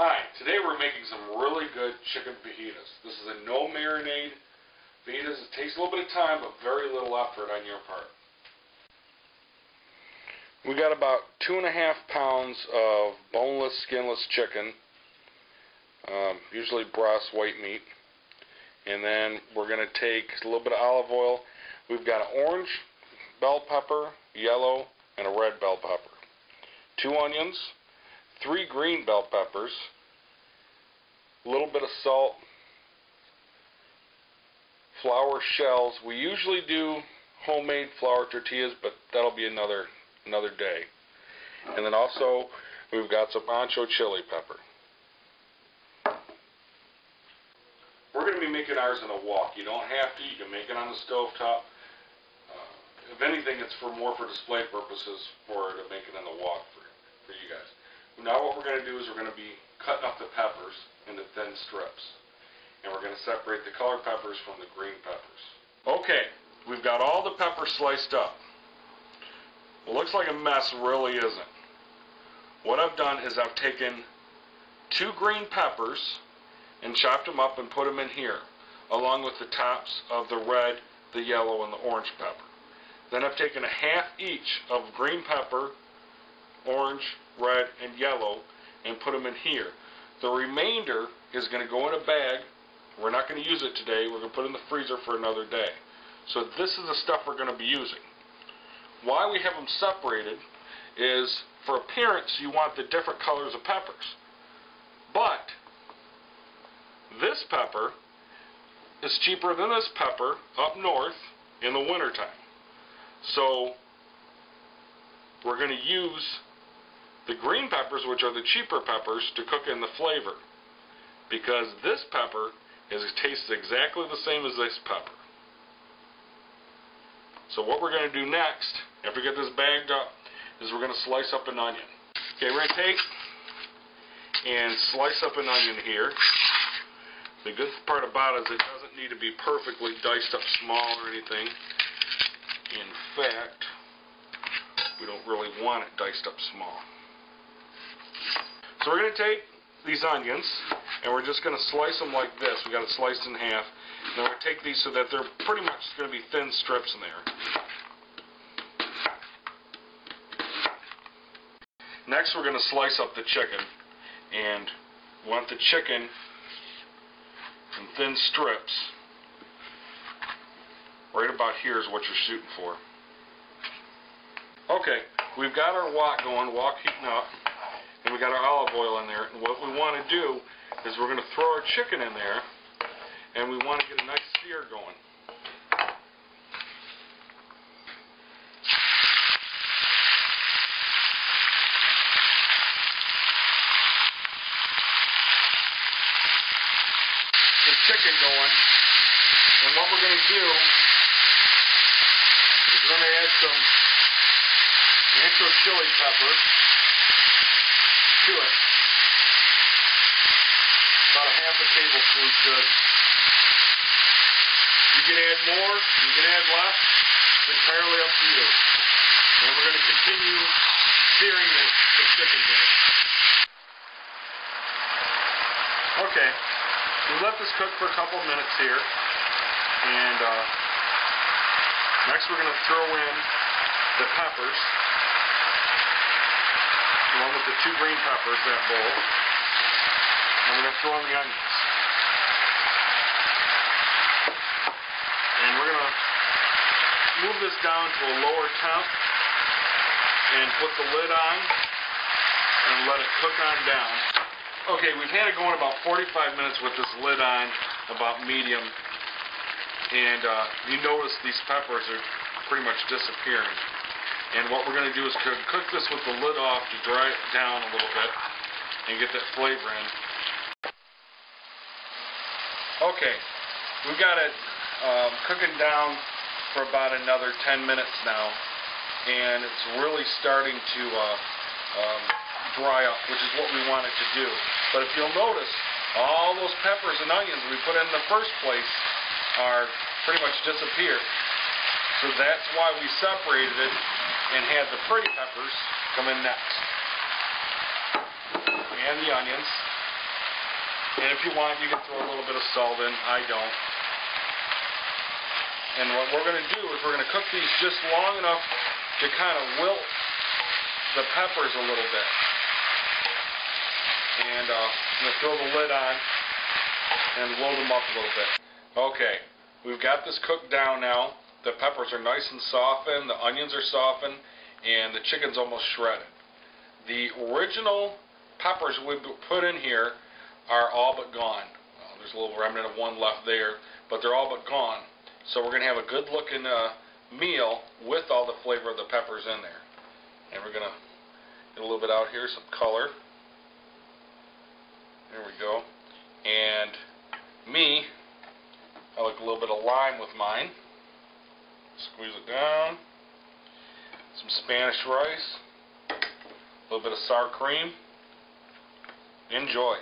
Hi, today we're making some really good chicken fajitas. This is a no marinade fajitas. It takes a little bit of time, but very little effort on your part. We got about 2.5 pounds of boneless, skinless chicken, usually breast, white meat. And then we're going to take a little bit of olive oil. We've got an orange bell pepper, yellow, and a red bell pepper. 2 onions, 3 green bell peppers, a little bit of salt, flour shells. We usually do homemade flour tortillas, but that'll be another day. And then also we've got some ancho chili pepper. We're going to be making ours in a wok. You don't have to. You can make it on the stove top. If anything, it's more for display purposes to make it in the wok for you guys. Now what we're going to do is we're going to be cutting up the peppers into thin strips. And we're going to separate the colored peppers from the green peppers. Okay, we've got all the peppers sliced up. It looks like a mess, really isn't. What I've done is I've taken 2 green peppers and chopped them up and put them in here, along with the tops of the red, the yellow, and the orange pepper. Then I've taken a half each of green pepper, orange, red, and yellow, and put them in here. The remainder is going to go in a bag. We're not going to use it today. We're going to put it in the freezer for another day. So this is the stuff we're going to be using. Why we have them separated is, for appearance, you want the different colors of peppers. But this pepper is cheaper than this pepper up north in the wintertime. So we're going to use the green peppers, which are the cheaper peppers, to cook in the flavor. Because this pepper tastes exactly the same as this pepper. So what we're going to do next, after we get this bagged up, is we're going to slice up an onion. Okay, we're going to take and slice up an onion here. The good part about it is it doesn't need to be perfectly diced up small or anything. In fact, we don't really want it diced up small. So we're going to take these onions and we're just going to slice them like this. We got it sliced in half. Then we're going to take these so that they're pretty much going to be thin strips in there. Next, we're going to slice up the chicken, and we want the chicken in thin strips. Right about here is what you're shooting for. Okay, we've got our wok going, wok heating up, and we got our olive oil in there. And what we want to do is we're going to throw our chicken in there, and we want to get a nice sear going. The chicken going, and what we're going to do is we're going to add some ancho chili pepper to it. About a half a tablespoon should. You can add more, you can add less. It's entirely up to you. And we're going to continue searing the chicken here. Okay, we let this cook for a couple minutes here. And next we're going to throw in the peppers. Along with the 2 green peppers, that bowl. And we're going to throw in the onions. And we're going to move this down to a lower temp and put the lid on and let it cook on down. Okay, we've had it going about 45 minutes with this lid on, about medium. And you notice these peppers are pretty much disappearing. And what we're going to do is cook this with the lid off to dry it down a little bit and get that flavor in. Okay, we've got it cooking down for about another 10 minutes now, and it's really starting to dry up, which is what we want it to do. But if you'll notice, all those peppers and onions we put in the first place are pretty much disappeared. So that's why we separated it and had the pretty peppers come in next. And the onions. And if you want, you can throw a little bit of salt in. I don't. And what we're going to do is we're going to cook these just long enough to kind of wilt the peppers a little bit. And I'm going to throw the lid on and load them up a little bit. Okay, we've got this cooked down now. The peppers are nice and softened, the onions are softened, and the chicken's almost shredded. The original peppers we put in here are all but gone. Well, there's a little remnant of one left there, but they're all but gone. So we're going to have a good looking meal with all the flavor of the peppers in there. And we're going to get a little bit out here, some color. There we go. And I like a little bit of lime with mine. Squeeze it down. Some Spanish rice. A little bit of sour cream. Enjoy.